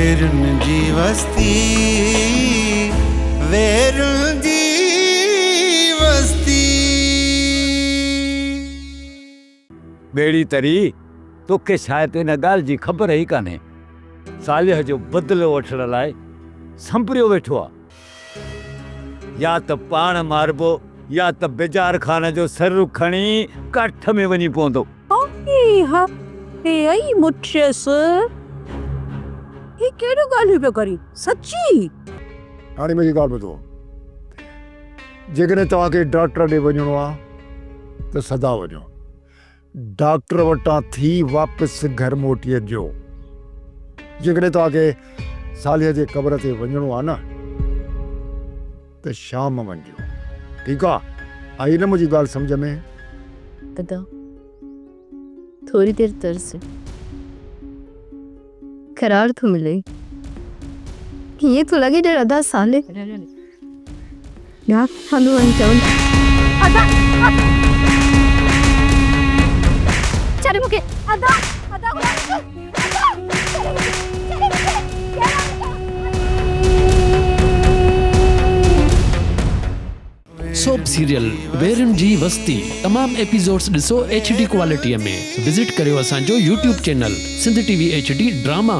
वेरुन जी वस्ती, वेरुन जी वस्ती। बेड़ी तरी तोखे शायद इन ॻाल्हि जी ख़बर ई कान्हे। सालिह जो बदिलो वठण लाइ संभरियो वेठो आहे। या त पाण मारबो या त बेजार खान जो सर खणी काठ में वञी पवंदो। आई मुठियसि ही कहिड़ो ॻाल्हियूं पियो करी सची? हाणे मुंहिंजी ॻाल्हि ॿुधो, जेकॾहिं तव्हांखे डॉक्टर ॾे वञिणो आहे त सदा वञो, डॉक्टर वटां थी वापसि घर मोटी अचो। जेकॾहिं तव्हांखे सालिह जे क़बर ते वञिणो आहे न त शाम वञिजो, ठीकु आहे? आई न मुंहिंजी ॻाल्हि सम्झ में? अदा थोड़ी देर तरस करार तो मिले, ये तो लगे डर अदा साले यार हलो अंचल अदा चले मुके अदा अदा सोप सीरियल वेरुन जी वस्ती तमाम एपिसोड्स ॾिसो HD क्वालिटीअ में। विजिट करियो असांजो YouTube channel Sindh TV HD drama.